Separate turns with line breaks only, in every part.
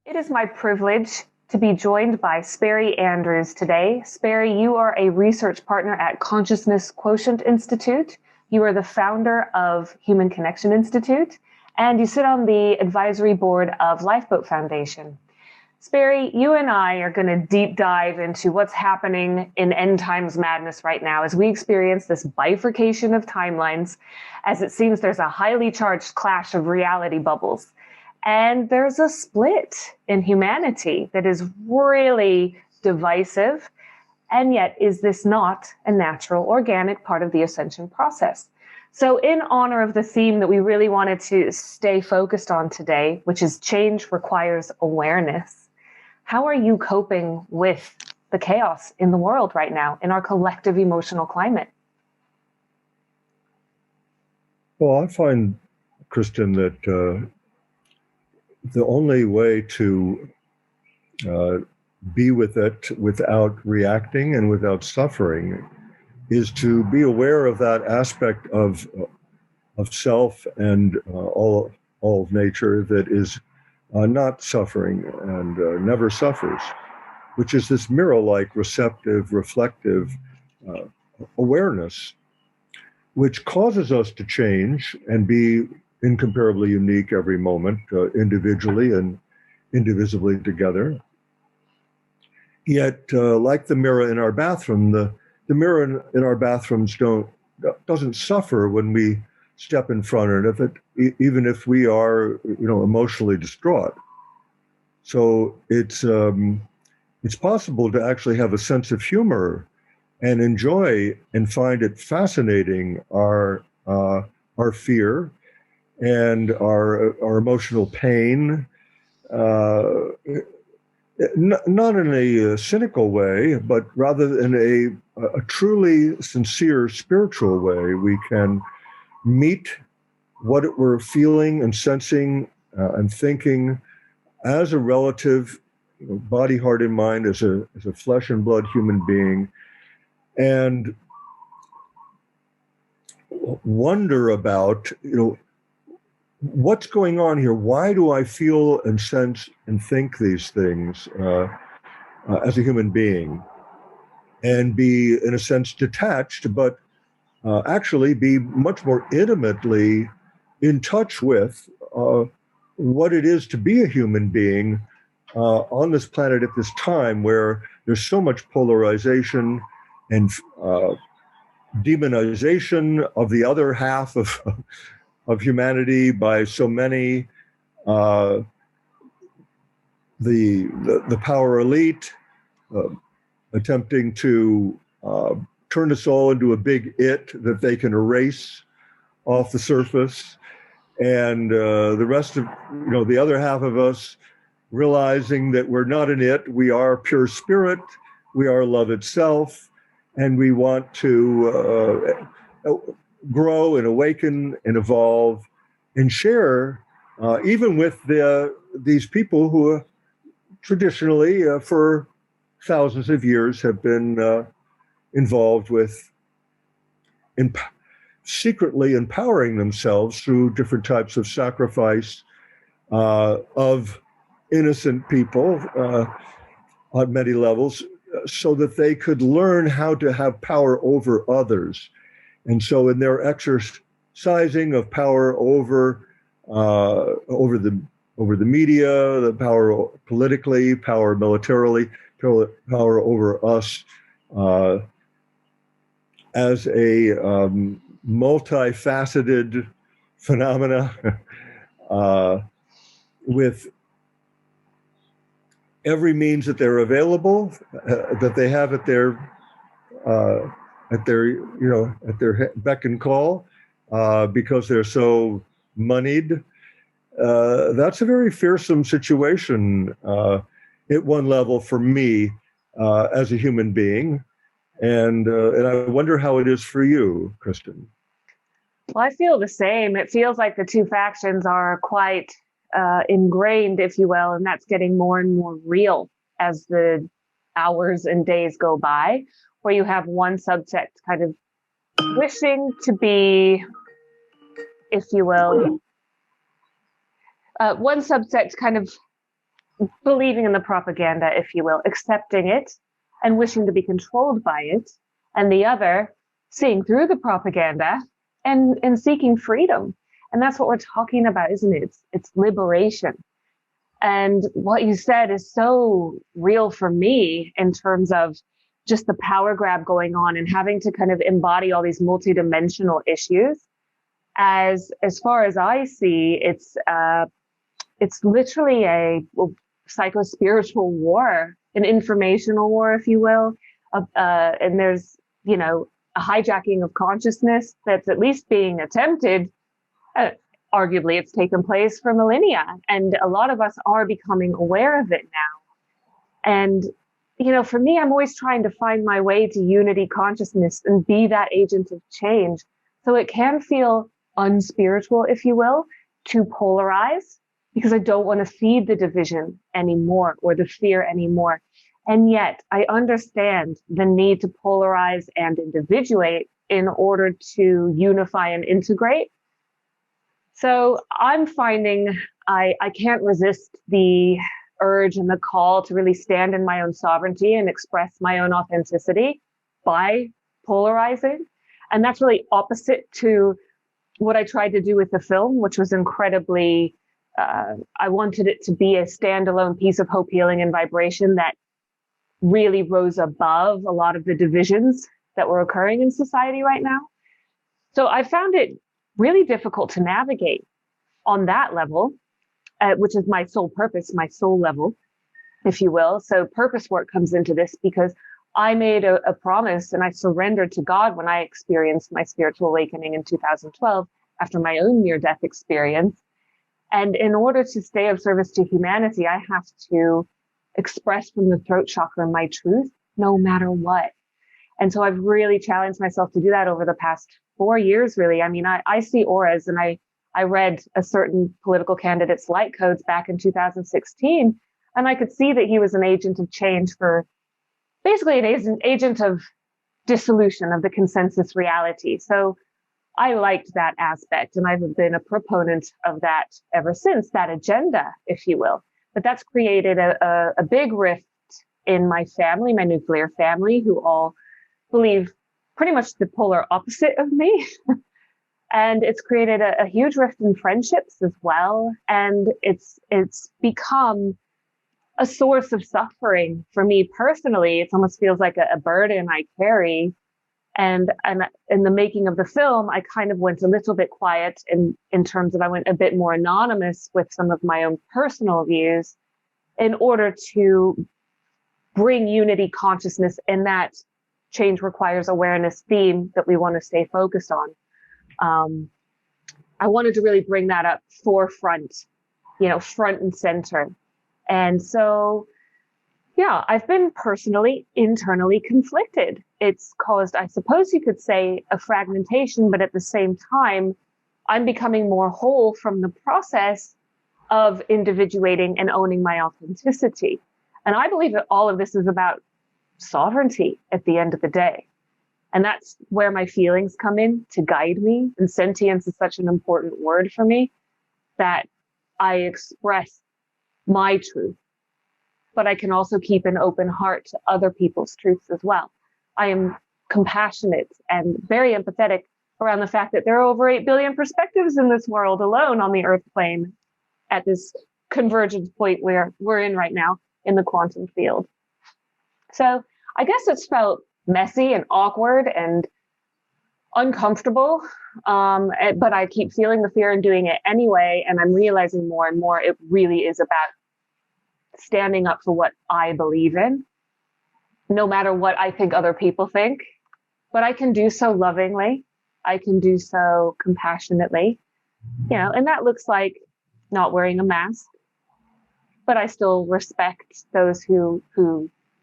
It is my privilege to be joined by Sperry today. Sperry, you are a research partner at Consciousness Quotient Institute. You are the founder of Human Connection Institute, and you sit on the advisory board of Lifeboat Foundation. Sperry, you and I are going to deep dive into what's happening in end times madness right now as we experience this bifurcation of timelines, as it seems there's a highly charged clash of reality bubbles. And there's a split in humanity that is really divisive. And yet, is this not a natural, organic part of the ascension process? So in honor of the theme that we really wanted to stay focused on today, which is change requires awareness, how are you coping with the chaos in the world right now, in our collective emotional climate?
Well, I find, Kristen, that the only way to be with it without reacting and without suffering is to be aware of that aspect of self and all of nature that is not suffering and never suffers, which is this mirror-like, receptive, reflective awareness, which causes us to change and be incomparably unique every moment, individually and indivisibly together. Yet, like the mirror in our bathroom, the mirror in our bathrooms doesn't suffer when we step in front of it, even if we are, emotionally distraught. So it's possible to actually have a sense of humor and enjoy and find it fascinating our fear and our emotional pain, not in a cynical way, but rather in a truly sincere spiritual way. We can meet what we're feeling and sensing and thinking as a relative, body, heart, and mind, as a flesh and blood human being, and wonder about, what's going on here? Why do I feel and sense and think these things as a human being? And be, in a sense, detached, but actually be much more intimately in touch with what it is to be a human being on this planet at this time where there's so much polarization and demonization of the other half of humanity by so many, the power elite attempting to turn us all into a big it that they can erase off the surface, and the rest of, the other half of us realizing that we're not an it, we are pure spirit, we are love itself, and we want to grow and awaken and evolve and share, even with these people who traditionally, for thousands of years, have been involved with secretly empowering themselves through different types of sacrifice of innocent people on many levels, so that they could learn how to have power over others. And so in their exercising of power over the media, the power politically, power militarily, power over us as a multifaceted phenomena with every means that they're available, that they have at their beck and call, because they're so moneyed. That's a very fearsome situation at one level for me as a human being, and I wonder how it is for you, Kristen.
Well, I feel the same. It feels like the two factions are quite ingrained, if you will, and that's getting more and more real as the hours and days go by, where you have one subsect kind of wishing to be, if you will, one subsect kind of believing in the propaganda, if you will, accepting it and wishing to be controlled by it, and the other seeing through the propaganda and seeking freedom. And that's what we're talking about, isn't it? It's liberation. And what you said is so real for me in terms of just the power grab going on and having to kind of embody all these multidimensional issues. As far as I see, it's literally a psycho-spiritual war, an informational war, if you will. And there's, a hijacking of consciousness that's at least being attempted. Arguably, it's taken place for millennia, and a lot of us are becoming aware of it now. And, for me, I'm always trying to find my way to unity consciousness and be that agent of change. So it can feel unspiritual, if you will, to polarize, because I don't want to feed the division anymore or the fear anymore. And yet I understand the need to polarize and individuate in order to unify and integrate. So I'm finding I can't resist the urge and the call to really stand in my own sovereignty and express my own authenticity by polarizing. And that's really opposite to what I tried to do with the film, which was incredibly, I wanted it to be a standalone piece of hope, healing, and vibration that really rose above a lot of the divisions that were occurring in society right now. So I found it really difficult to navigate on that level, which is my sole purpose, my soul level, if you will. So purpose work comes into this because I made a promise and I surrendered to God when I experienced my spiritual awakening in 2012 after my own near-death experience. And in order to stay of service to humanity, I have to express from the throat chakra my truth, no matter what. And so I've really challenged myself to do that over the past 4 years, really. I mean, I see auras, and I read a certain political candidate's light codes back in 2016, and I could see that he was an agent of change for basically an agent of dissolution of the consensus reality. So I liked that aspect, and I've been a proponent of that ever since, that agenda, if you will. But that's created a big rift in my family, my nuclear family, who all believe pretty much the polar opposite of me. And it's created a huge rift in friendships as well. And it's become a source of suffering for me personally. It almost feels like a burden I carry. And in the making of the film, I kind of went a little bit quiet in terms of I went a bit more anonymous with some of my own personal views in order to bring unity consciousness in that change requires awareness theme that we want to stay focused on. I wanted to really bring that up forefront, front and center. And so, yeah, I've been personally, internally conflicted. It's caused, I suppose you could say, a fragmentation, but at the same time, I'm becoming more whole from the process of individuating and owning my authenticity. And I believe that all of this is about sovereignty at the end of the day. And that's where my feelings come in to guide me. And sentience is such an important word for me that I express my truth, but I can also keep an open heart to other people's truths as well. I am compassionate and very empathetic around the fact that there are over 8 billion perspectives in this world alone on the earth plane at this convergence point where we're in right now in the quantum field. So I guess it's felt messy and awkward and uncomfortable, but I keep feeling the fear and doing it anyway. And I'm realizing more and more it really is about standing up for what I believe in, no matter what I think other people think. But I can do so lovingly. I can do so compassionately, and that looks like not wearing a mask, but I still respect those who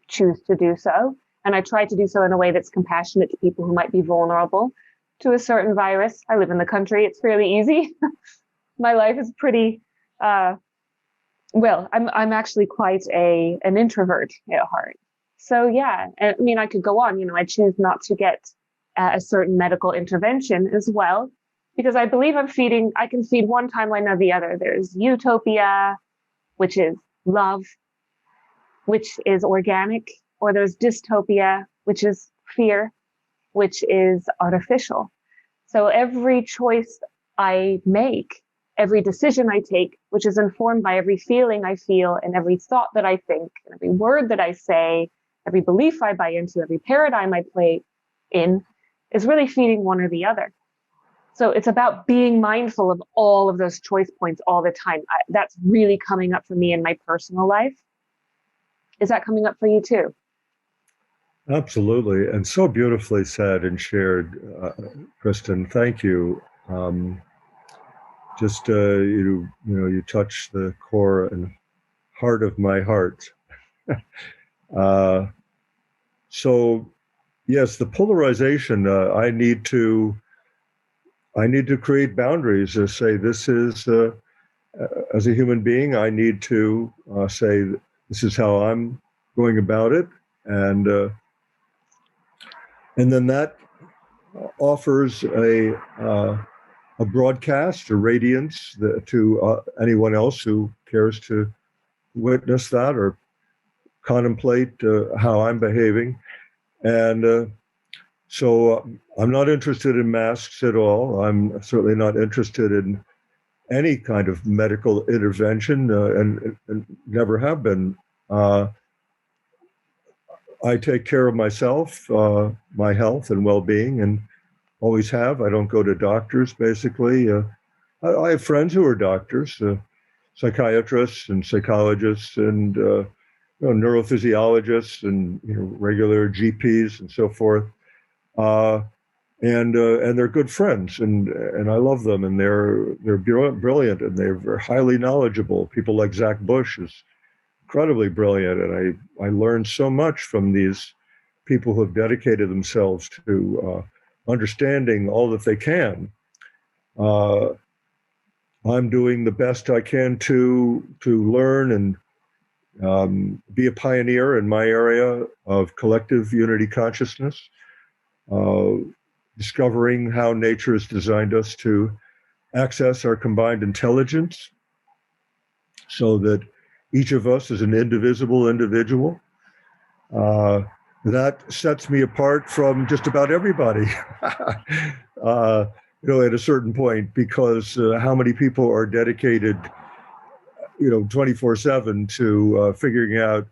choose to do so. And I try to do so in a way that's compassionate to people who might be vulnerable to a certain virus. I live in the country. It's fairly easy. My life is pretty, I'm actually quite an introvert at heart. So yeah, I mean, I could go on, I choose not to get a certain medical intervention as well, because I believe I can feed one timeline or the other. There's utopia, which is love, which is organic, or there's dystopia, which is fear, which is artificial. So every choice I make, every decision I take, which is informed by every feeling I feel and every thought that I think, and every word that I say, every belief I buy into, every paradigm I play in, is really feeding one or the other. So it's about being mindful of all of those choice points all the time. That's really coming up for me in my personal life. Is that coming up for you too?
Absolutely, and so beautifully said and shared, Kristen. Thank you. You touch the core and heart of my heart. So, yes, the polarization. I need to create boundaries to say this is. As a human being, I need to say this is how I'm going about it, and then that offers a broadcast, a radiance to anyone else who cares to witness that or contemplate how I'm behaving. And so I'm not interested in masks at all. I'm certainly not interested in any kind of medical intervention, and never have been. I take care of myself, my health and well-being, and always have. I don't go to doctors, basically. I have friends who are doctors, psychiatrists and psychologists and neurophysiologists and regular GPs and so forth. And they're good friends, and I love them, and they're brilliant, and they're highly knowledgeable. People like Zach Bush is incredibly brilliant, and I learned so much from these people who have dedicated themselves to understanding all that they can. I'm doing the best I can to learn and be a pioneer in my area of collective unity consciousness, discovering how nature has designed us to access our combined intelligence so that each of us is an indivisible individual. That sets me apart from just about everybody, at a certain point, because how many people are dedicated, 24/7 to figuring out,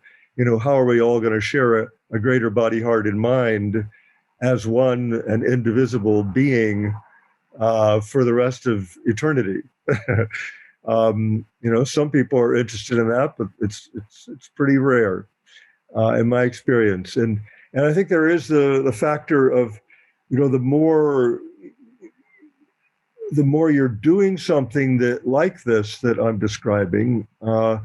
how are we all going to share a greater body, heart, and mind as one, an indivisible being for the rest of eternity. Some people are interested in that, but it's pretty rare in my experience. And I think there is the factor of, the more you're doing something that like this that I'm describing, the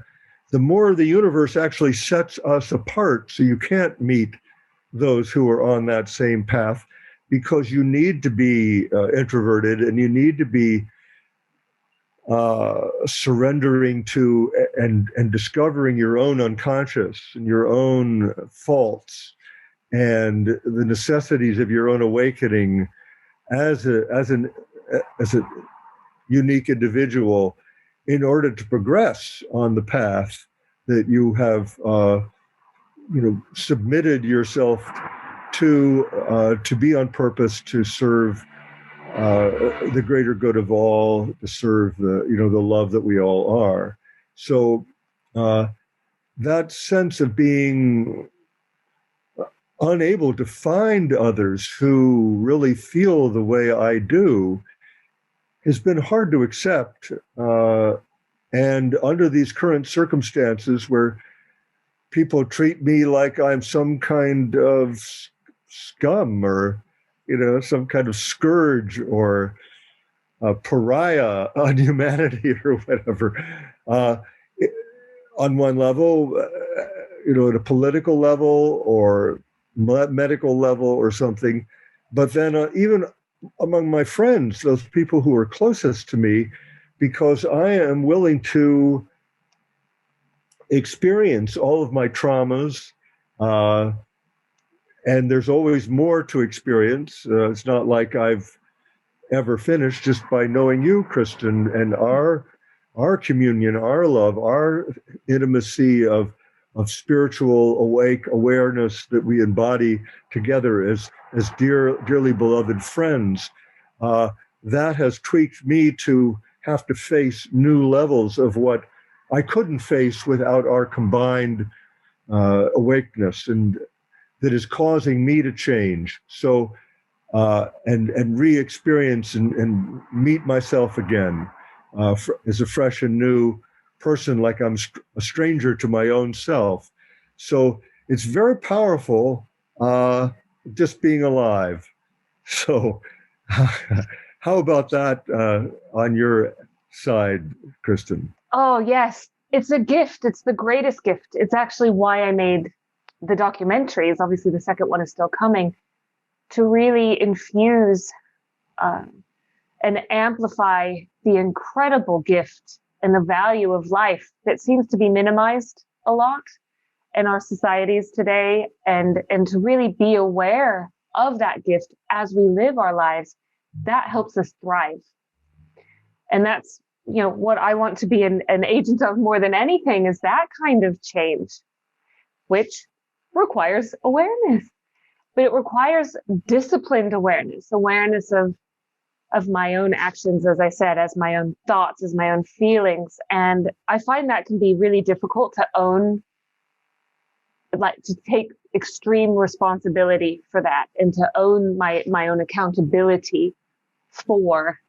more the universe actually sets us apart. So you can't meet those who are on that same path, because you need to be introverted, and you need to be surrendering to and discovering your own unconscious and your own faults and the necessities of your own awakening as a unique individual, in order to progress on the path that you have submitted yourself to be on purpose, to serve the greater good of all, to serve the love that we all are. So that sense of being unable to find others who really feel the way I do has been hard to accept. And under these current circumstances, where people treat me like I'm some kind of scum, or some kind of scourge, or a pariah on humanity, or whatever. On one level, at a political level or medical level or something. But then even among my friends, those people who are closest to me, because I am willing to experience all of my traumas, and there's always more to experience. It's not like I've ever finished just by knowing you, Kristen, and our our communion, our love, our intimacy of spiritual awake awareness that we embody together as dearly beloved friends, that has tweaked me to have to face new levels of what I couldn't face without our combined awakeness, and that is causing me to change. So, and re-experience and meet myself again as a fresh and new person, like I'm a stranger to my own self. So it's very powerful, just being alive. So how about that on your side, Kristen?
Oh, yes. It's a gift. It's the greatest gift. It's actually why I made the documentaries. Obviously, the second one is still coming, to really infuse and amplify the incredible gift and the value of life that seems to be minimized a lot in our societies today, and to really be aware of that gift as we live our lives. That helps us thrive. And that's, what I want to be an agent of more than anything, is that kind of change, which requires awareness, but it requires disciplined awareness of my own actions, as I said, as my own thoughts, as my own feelings. And I find that can be really difficult to own, like to take extreme responsibility for that, and to own my own accountability for,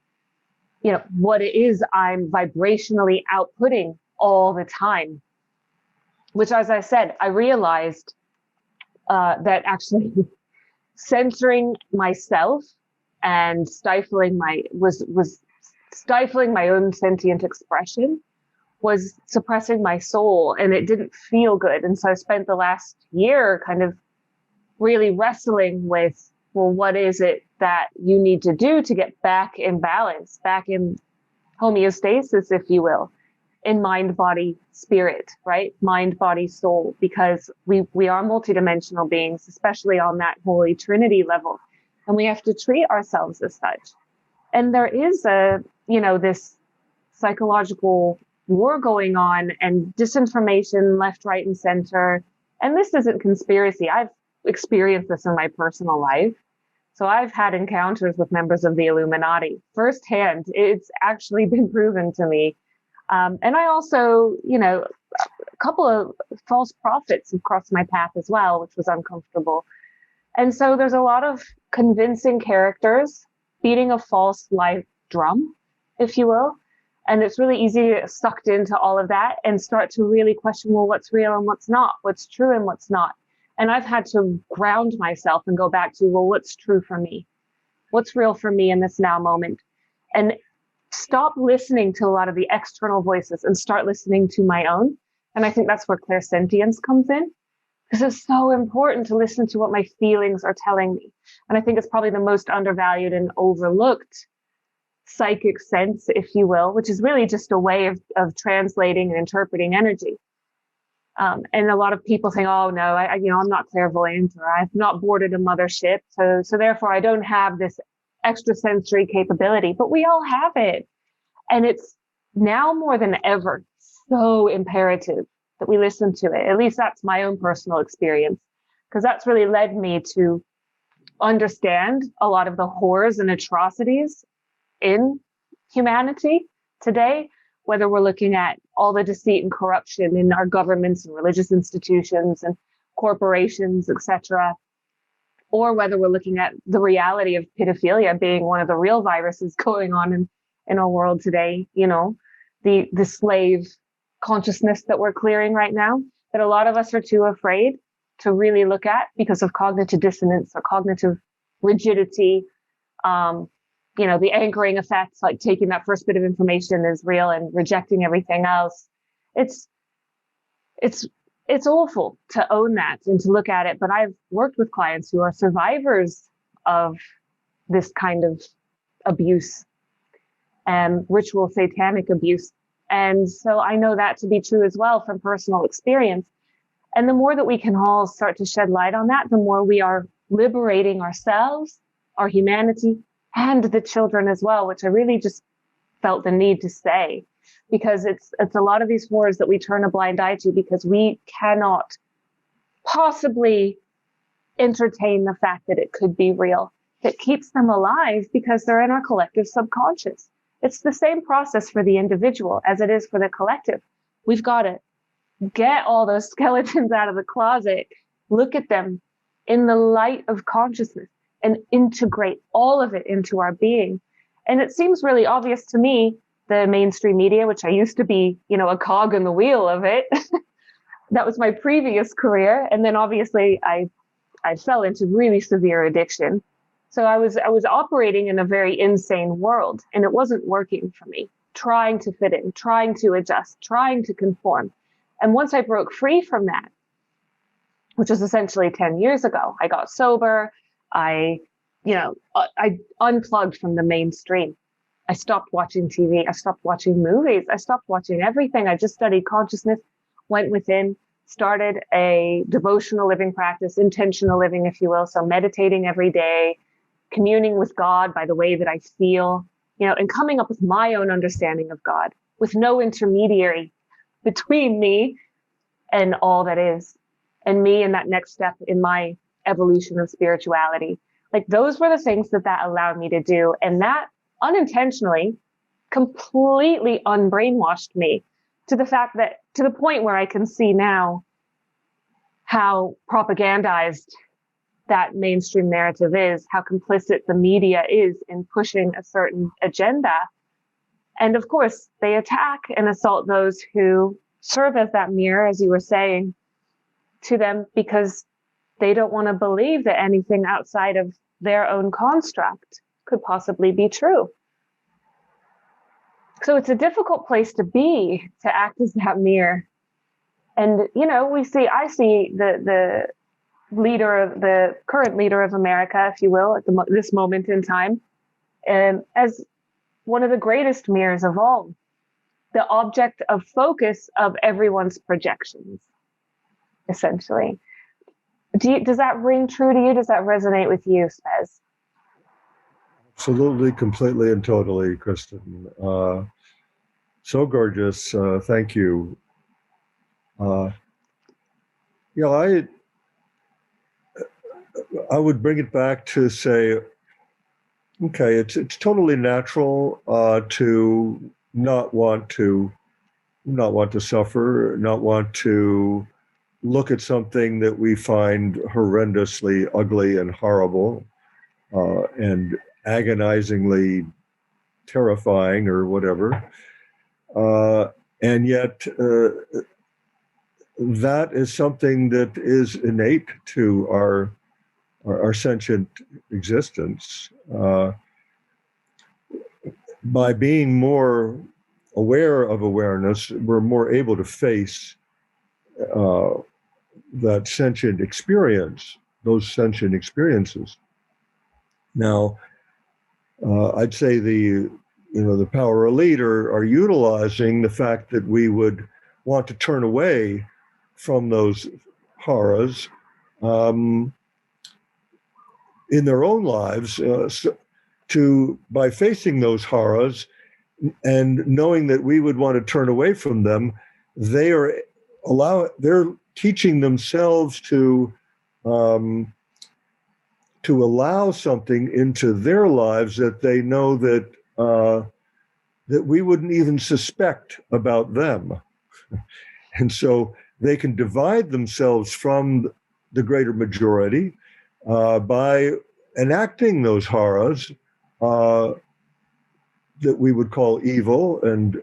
what it is I'm vibrationally outputting all the time. Which, as I said, I realized that actually censoring myself and stifling my own sentient expression was suppressing my soul, and it didn't feel good. And so I spent the last year kind of really wrestling with, well, what is it that you need to do to get back in balance, back in homeostasis, if you will, in mind, body, spirit, right? Mind, body, soul, because we are multidimensional beings, especially on that Holy Trinity level. And we have to treat ourselves as such. And there is this psychological war going on, and disinformation left, right, and center. And this isn't conspiracy. I've experienced this in my personal life. So I've had encounters with members of the Illuminati firsthand. It's actually been proven to me. And I also, a couple of false prophets have crossed my path as well, which was uncomfortable. And so there's a lot of convincing characters beating a false life drum, if you will. And it's really easy to get sucked into all of that and start to really question, well, what's real and what's not, what's true and what's not. And I've had to ground myself and go back to, well, what's true for me? What's real for me in this now moment? And stop listening to a lot of the external voices and start listening to my own. And I think that's where clairsentience comes in, because it's so important to listen to what my feelings are telling me. And I think it's probably the most undervalued and overlooked psychic sense, if you will, which is really just a way of translating and interpreting energy. And a lot of people think, oh no, I'm not clairvoyant, or I've not boarded a mothership, so therefore I don't have this extrasensory capability. But we all have it, and it's now more than ever so imperative that we listen to it. At least that's my own personal experience, because that's really led me to understand a lot of the horrors and atrocities in humanity today, whether we're looking at all the deceit and corruption in our governments and religious institutions and corporations, etc., or whether we're looking at the reality of pedophilia being one of the real viruses going on in our world today, the slave consciousness that we're clearing right now, that a lot of us are too afraid to really look at because of cognitive dissonance or cognitive rigidity. The anchoring effects, like taking that first bit of information as real and rejecting everything else. It's awful to own that and to look at it. But I've worked with clients who are survivors of this kind of abuse and ritual satanic abuse. And so I know that to be true as well from personal experience. And the more that we can all start to shed light on that, the more we are liberating ourselves, our humanity, and the children as well, which I really just felt the need to say. because it's a lot of these horrors that we turn a blind eye to because we cannot possibly entertain the fact that it could be real. It keeps them alive because they're in our collective subconscious. It's the same process for the individual as it is for the collective. We've got to get all those skeletons out of the closet, look at them in the light of consciousness, and integrate all of it into our being. And it seems really obvious to me, the mainstream media, which I used to be, a cog in the wheel of it. That was my previous career. And then obviously I fell into really severe addiction. So I was operating in a very insane world, and it wasn't working for me, trying to fit in, trying to adjust, trying to conform. And once I broke free from that, which was essentially 10 years ago, I got sober. I unplugged from the mainstream. I stopped watching TV. I stopped watching movies. I stopped watching everything. I just studied consciousness, went within, started a devotional living practice, intentional living, if you will. So meditating every day, communing with God by the way that I feel, and coming up with my own understanding of God with no intermediary between me and all that is, and me in that next step in my evolution of spirituality. Like, those were the things that allowed me to do. And that unintentionally completely unbrainwashed me to the point where I can see now how propagandized that mainstream narrative is, how complicit the media is in pushing a certain agenda. And of course, they attack and assault those who serve as that mirror, as you were saying, to them, because they don't want to believe that anything outside of their own construct could possibly be true. So it's a difficult place to be, to act as that mirror. And, I see the current leader of America, if you will, at this moment in time, as one of the greatest mirrors of all, the object of focus of everyone's projections, essentially. Does that ring true to you? Does that resonate with you, Spez?
Absolutely, completely, and totally, Kristen. So gorgeous. Thank you. I would bring it back to say, okay, it's totally natural to not want to suffer, not want to look at something that we find horrendously ugly and horrible and agonizingly terrifying or whatever. And yet that is something that is innate to our sentient existence. By being more aware of awareness, we're more able to face that sentient experience, those sentient experiences. Now, I'd say the power elite are utilizing the fact that we would want to turn away from those horrors in their own lives, by facing those horrors and knowing that we would want to turn away from them, they're teaching themselves to allow something into their lives that they know that we wouldn't even suspect about them. And so they can divide themselves from the greater majority by enacting those horrors that we would call evil and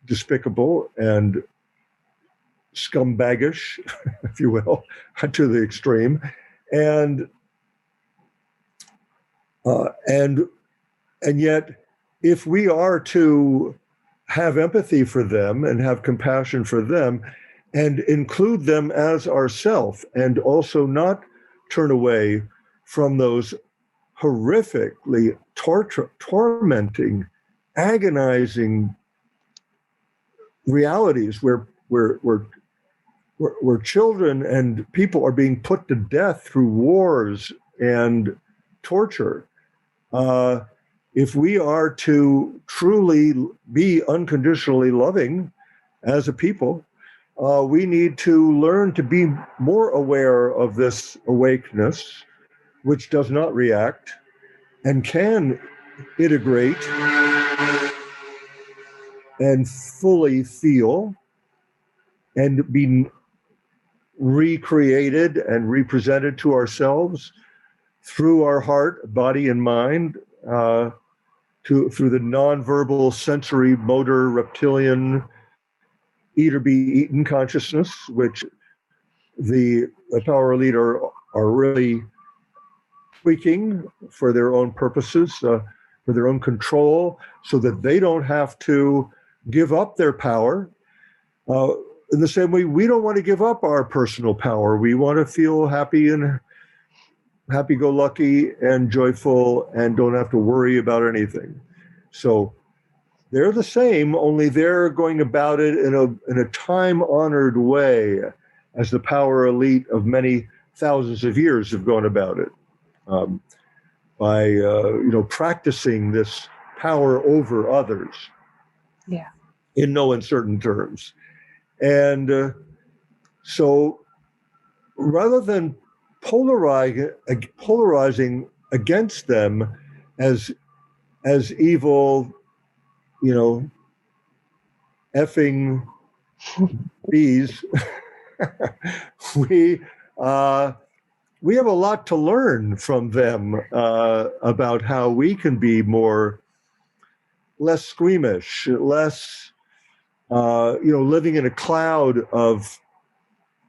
despicable and scumbaggish, if you will, to the extreme. And yet, if we are to have empathy for them and have compassion for them and include them as ourself, and also not turn away from those horrifically tormenting, agonizing realities where children and people are being put to death through wars and torture. if we are to truly be unconditionally loving as a people, we need to learn to be more aware of this awakeness, which does not react and can integrate and fully feel and be recreated and represented to ourselves through our heart, body, and mind, through the nonverbal, sensory, motor, reptilian, eat or be eaten consciousness, which the power elite are really tweaking for their own purposes, for their own control, so that they don't have to give up their power. In the same way, we don't want to give up our personal power. We want to feel happy and happy-go-lucky and joyful and don't have to worry about anything. So they're the same, only they're going about it in a time-honored way, as the power elite of many thousands of years have gone about it, by practicing this power over others.
Yeah.
In no uncertain terms. And so rather than polarizing against them as evil, effing bees, we have a lot to learn from them about how we can be less squeamish, less living in a cloud of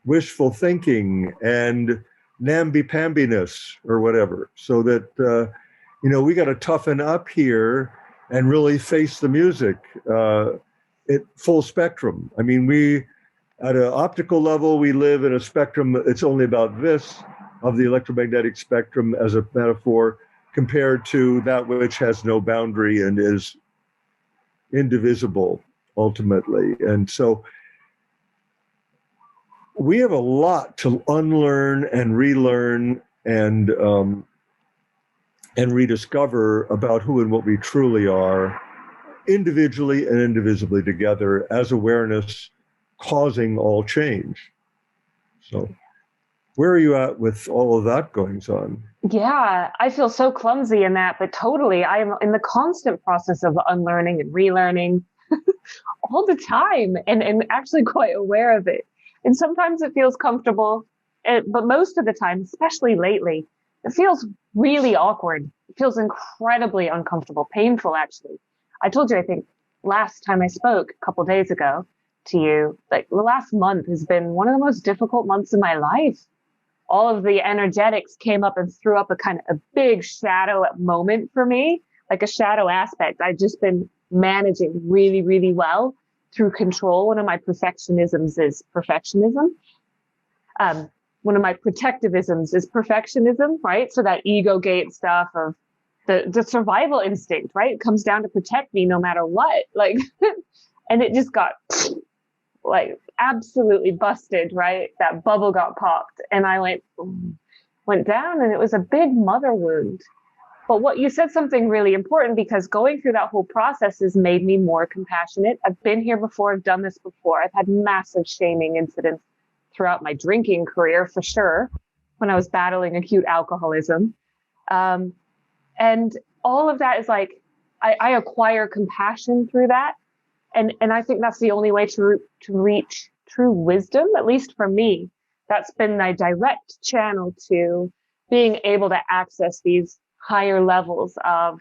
wishful thinking and namby-pambiness or whatever, so that we got to toughen up here and really face the music at full spectrum. I mean, we at an optical level, we live in a spectrum. It's only about this of the electromagnetic spectrum as a metaphor, compared to that which has no boundary and is indivisible ultimately. And so we have a lot to unlearn and relearn and rediscover about who and what we truly are, individually and indivisibly together, as awareness causing all change. So where are you at with all of that goings on?
Yeah, I feel so clumsy in that, but totally, I am in the constant process of unlearning and relearning all the time, and actually quite aware of it. And sometimes it feels comfortable, but most of the time, especially lately, it feels really awkward. It feels incredibly uncomfortable, painful, actually. I told you, I think, last time I spoke a couple days ago to you, like the last month has been one of the most difficult months of my life. All of the energetics came up and threw up a big shadow moment for me, like a shadow aspect. I've just been managing really, really well through control. One of my perfectionisms is perfectionism. One of my protectivisms is perfectionism, right? So that ego gate stuff of the survival instinct, right? It comes down to protect me no matter what. Like, and it just got like absolutely busted, right? That bubble got popped and I went down, and it was a big mother wound. But what you said something really important, because going through that whole process has made me more compassionate. I've been here before. I've done this before. I've had massive shaming incidents throughout my drinking career, for sure, when I was battling acute alcoholism. And all of that is like, I acquire compassion through that. And I think that's the only way to reach true wisdom, at least for me. That's been my direct channel to being able to access these higher levels of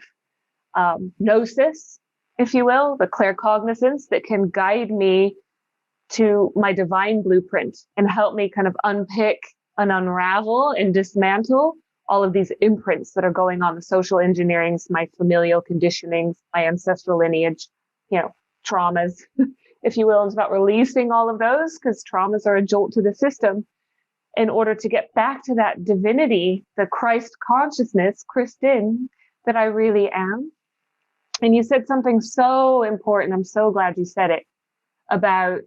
gnosis, if you will, the claircognizance that can guide me to my divine blueprint and help me kind of unpick and unravel and dismantle all of these imprints that are going on, the social engineerings, my familial conditionings, my ancestral lineage, traumas, if you will. It's about releasing all of those, because traumas are a jolt to the system, in order to get back to that divinity, the Christ consciousness, Christin, that I really am. And you said something so important. I'm so glad you said it, about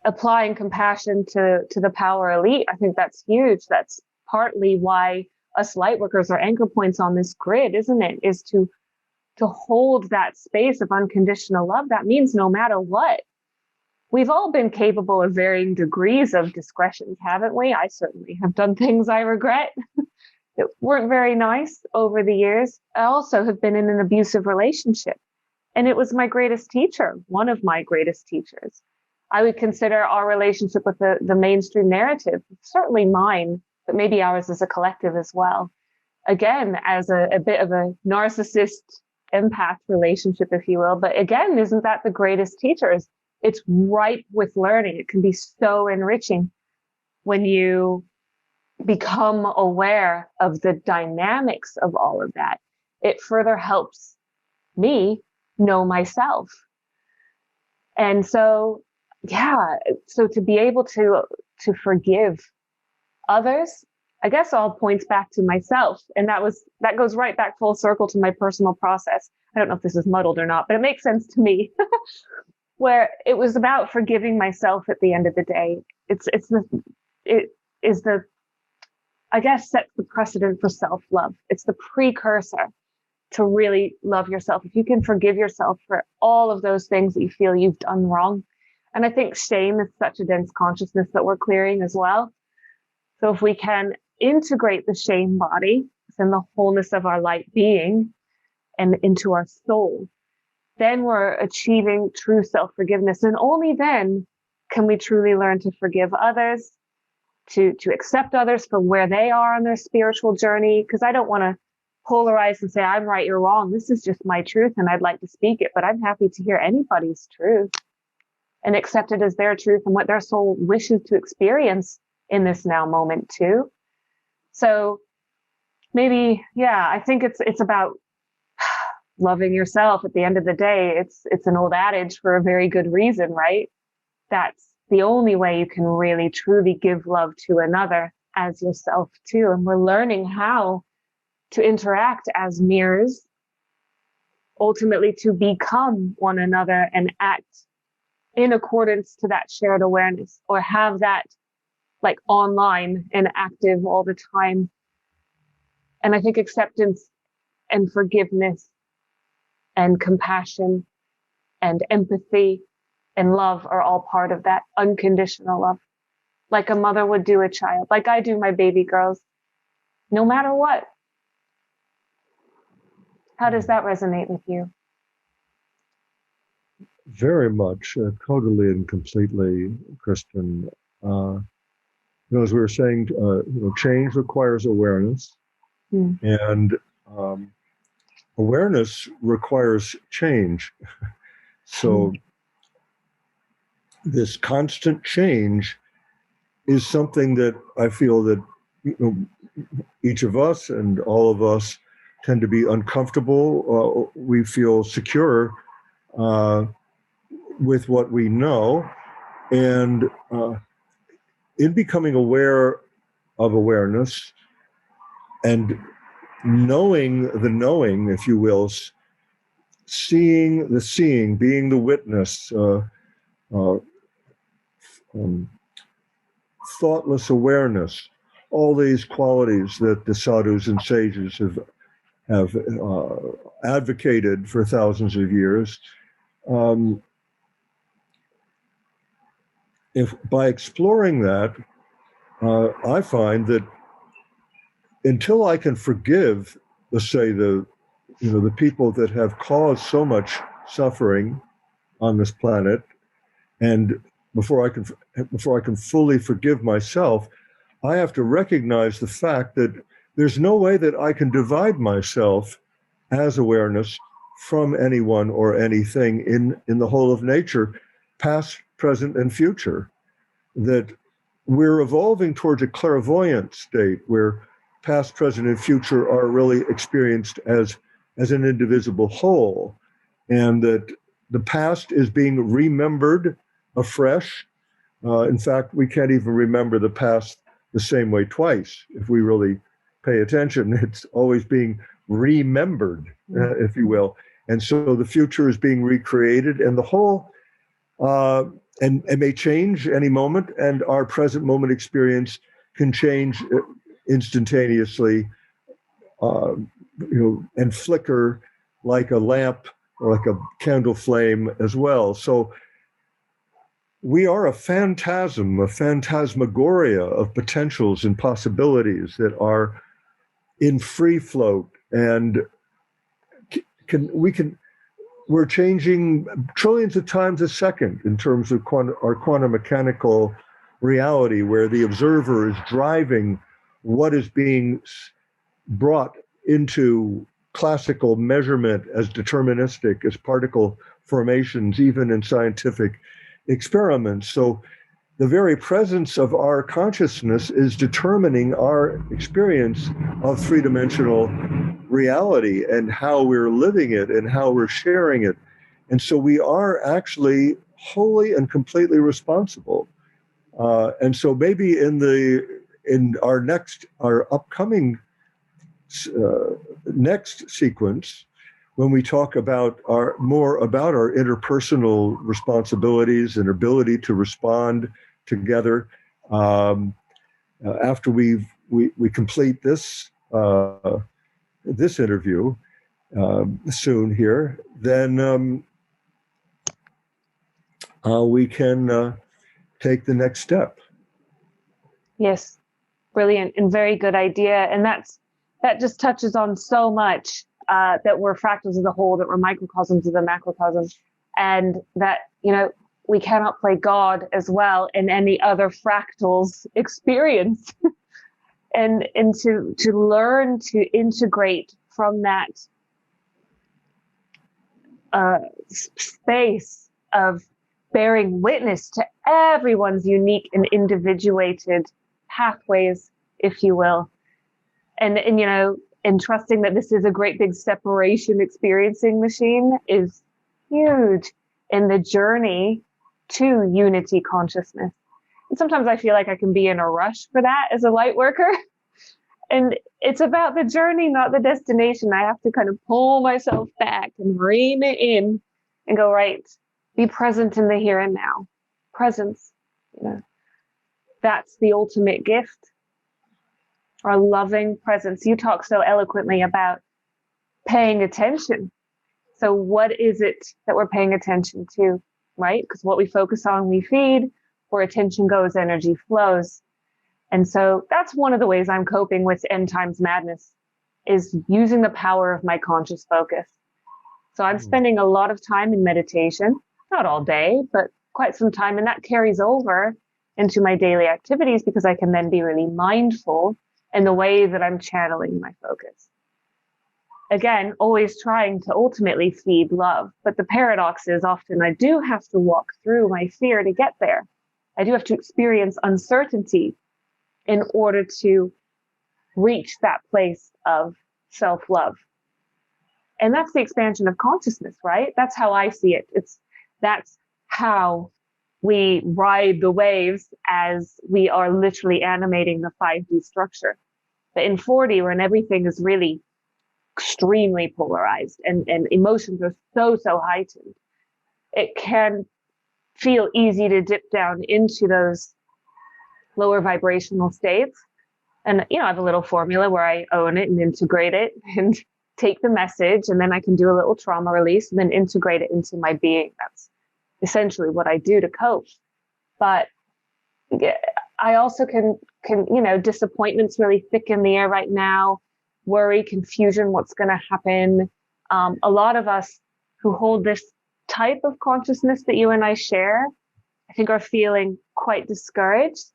applying compassion to the power elite. I think that's huge. That's partly why us light workers are anchor points on this grid, isn't it? Is to hold that space of unconditional love. That means no matter what, we've all been capable of varying degrees of discretion, haven't we? I certainly have done things I regret that weren't very nice over the years. I also have been in an abusive relationship, and it was my greatest teacher, one of my greatest teachers. I would consider our relationship with the mainstream narrative, certainly mine, but maybe ours as a collective as well. Again, as a bit of a narcissist empath relationship, if you will. But again, isn't that the greatest teachers? It's ripe with learning. It can be so enriching when you become aware of the dynamics of all of that. It further helps me know myself. And so, yeah, so to be able to forgive others, I guess all points back to myself. And that goes right back full circle to my personal process. I don't know if this is muddled or not, but it makes sense to me. Where it was about forgiving myself at the end of the day. I guess, sets the precedent for self-love. It's the precursor to really love yourself. If you can forgive yourself for all of those things that you feel you've done wrong. And I think shame is such a dense consciousness that we're clearing as well. So if we can integrate the shame body within the wholeness of our light being and into our soul, then we're achieving true self-forgiveness. And only then can we truly learn to forgive others, to accept others for where they are on their spiritual journey. Because I don't want to polarize and say, I'm right, you're wrong. This is just my truth and I'd like to speak it, but I'm happy to hear anybody's truth and accept it as their truth and what their soul wishes to experience in this now moment too. So maybe, yeah, I think it's about loving yourself. At the end of the day, it's an old adage for a very good reason, right? That's the only way you can really truly give love to another as yourself too. And we're learning how to interact as mirrors, ultimately to become one another and act in accordance to that shared awareness, or have that like online and active all the time. And I think acceptance and forgiveness and compassion and empathy and love are all part of that unconditional love. Like a mother would do a child, like I do my baby girls, no matter what. How does that resonate with you?
Very much, totally and completely, Kristen. As we were saying, change requires awareness, and awareness requires change. So this constant change is something that I feel that each of us and all of us tend to be uncomfortable. We feel secure with what we know, and in becoming aware of awareness and knowing the knowing, if you will, seeing the seeing, being the witness, thoughtless awareness, all these qualities that the sadhus and sages have advocated for thousands of years. If by exploring that, I find that until I can forgive, let's say the people that have caused so much suffering on this planet, and before I can fully forgive myself, I have to recognize the fact that there's no way that I can divide myself as awareness from anyone or anything in the whole of nature, past, present, and future. That we're evolving towards a clairvoyant state where past, present, and future are really experienced as an indivisible whole, and that the past is being remembered afresh. In fact, we can't even remember the past the same way twice if we really pay attention. It's always being remembered, if you will. And so the future is being recreated, and the whole, and it may change any moment, and our present moment experience can change instantaneously and flicker like a lamp or like a candle flame as well. So we are a phantasm, a phantasmagoria of potentials and possibilities that are in free float, and we're changing trillions of times a second in terms of our quantum mechanical reality, where the observer is driving what is being brought into classical measurement as deterministic as particle formations, even in scientific experiments. So the very presence of our consciousness is determining our experience of three-dimensional reality and how we're living it and how we're sharing it. And so we are actually wholly and completely responsible. And so maybe in our upcoming next sequence, when we talk about more about our interpersonal responsibilities and ability to respond together, after we complete this this interview soon here, then we can take the next step.
Yes, brilliant and very good idea. And that just touches on so much, that we're fractals of the whole, that we're microcosms of the macrocosm, and that, we cannot play God as well in any other fractals experience. and to learn to integrate from that space of bearing witness to everyone's unique and individuated pathways, if you will. And trusting that this is a great big separation experiencing machine is huge in the journey to unity consciousness. And sometimes I feel like I can be in a rush for that as a light worker. And it's about the journey, not the destination. I have to kind of pull myself back and rein it in and go, right, be present in the here and now. Presence, that's the ultimate gift. Our loving presence. You talk so eloquently about paying attention. So what is it that we're paying attention to, right? Because what we focus on, we feed. Where attention goes, energy flows. And so that's one of the ways I'm coping with end times madness, is using the power of my conscious focus. So I'm spending a lot of time in meditation, not all day, but quite some time. And that carries over into my daily activities, because I can then be really mindful in the way that I'm channeling my focus. Again, always trying to ultimately feed love. But the paradox is often I do have to walk through my fear to get there. I do have to experience uncertainty in order to reach that place of self-love. And that's the expansion of consciousness, right? That's how I see it. That's how we ride the waves as we are literally animating the 5D structure. But in 4D, when everything is really extremely polarized and emotions are so heightened, it can feel easy to dip down into those lower vibrational states. And, I have a little formula where I own it and integrate it and take the message, and then I can do a little trauma release and then integrate it into my being. That's essentially what I do to cope. But I also can, disappointment's really thick in the air right now. Worry, confusion, what's going to happen. A lot of us who hold this type of consciousness that you and I share, I think, are feeling quite discouraged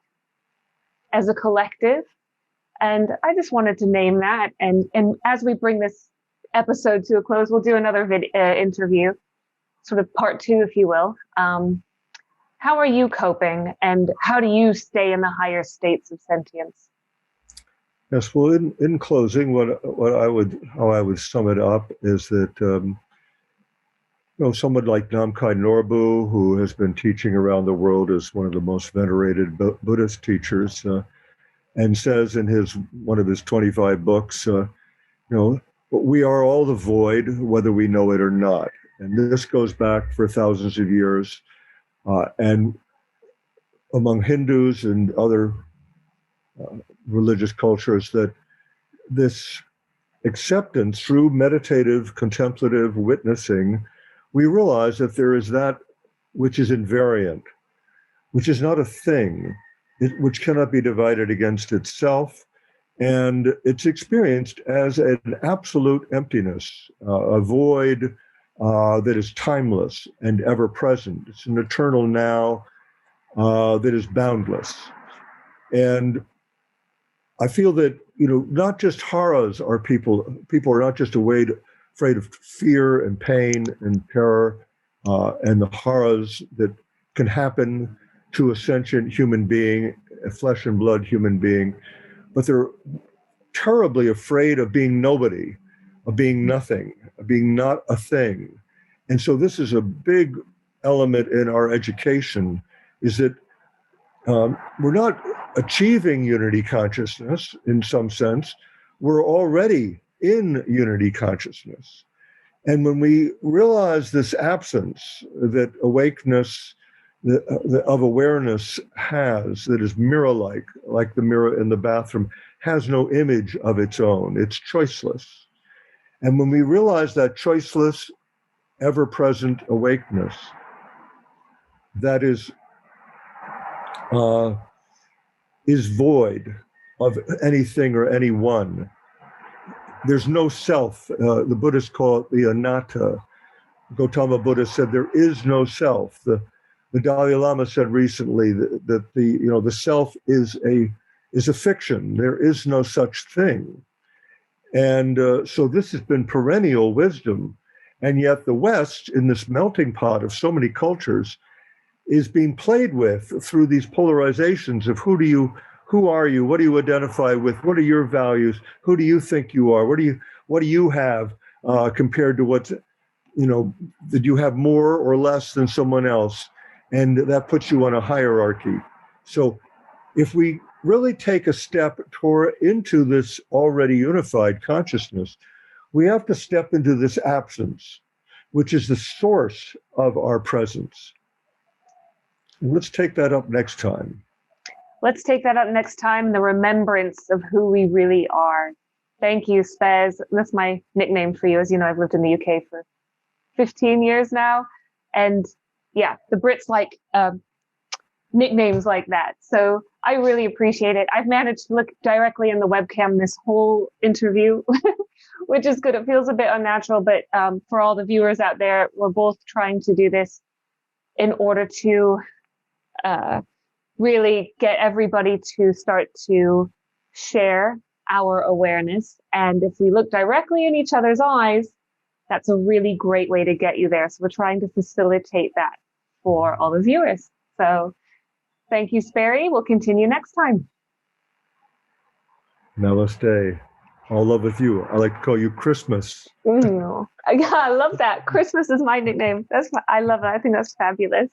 as a collective. And I just wanted to name that. And as we bring this episode to a close, we'll do another interview, sort of part 2, if you will. How are you coping, and how do you stay in the higher states of sentience?
Yes, well, in closing, how I would sum it up is that someone like Namkhai Norbu, who has been teaching around the world as one of the most venerated Buddhist teachers, and says in one of his 25 books, we are all the void, whether we know it or not. And this goes back for thousands of years. And among Hindus and other religious cultures, that this acceptance through meditative, contemplative witnessing, we realize that there is that which is invariant, which is not a thing, which cannot be divided against itself. And it's experienced as an absolute emptiness, a void that is timeless and ever present. It's an eternal now that is boundless. And I feel that, not just horrors are people are not just afraid of fear and pain and terror and the horrors that can happen to a sentient human being, a flesh and blood human being, but they're terribly afraid of being nobody, of being nothing, of being not a thing. And so this is a big element in our education, is that we're not achieving unity consciousness in some sense. We're already in unity consciousness. And when we realize this absence that awakeness of awareness has, that is mirror-like, like the mirror in the bathroom, has no image of its own. It's choiceless. And when we realize that choiceless, ever-present awakeness, that is void of anything or anyone. There's no self. The Buddhists call it the anatta. Gautama Buddha said there is no self. The Dalai Lama said recently that the self is a fiction. There is no such thing. And so this has been perennial wisdom. And yet the West, in this melting pot of so many cultures, is being played with through these polarizations of who are you, what do you identify with, what are your values, who do you think you are, what do you have compared to what's, that you have more or less than someone else, and that puts you on a hierarchy. So if we really take a step into this already unified consciousness, we have to step into this absence, which is the source of our presence. And let's take that up next time.
Let's take that up next time, the remembrance of who we really are. Thank you, Spez. That's my nickname for you. As you know, I've lived in the UK for 15 years now. And yeah, the Brits like nicknames like that. So I really appreciate it. I've managed to look directly in the webcam this whole interview, which is good. It feels a bit unnatural, but for all the viewers out there, we're both trying to do this in order to really get everybody to start to share our awareness. And if we look directly in each other's eyes, that's a really great way to get you there. So we're trying to facilitate that for all the viewers. So thank you, Sperry. We'll continue next time.
Namaste. All love with you. I like to call you Christmas.
Yeah, I love that. Christmas is my nickname. I love it. I think that's fabulous.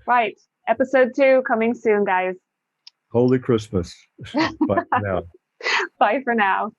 Right. Episode 2 coming soon, guys.
Holy Christmas. Bye for now.
Bye for now.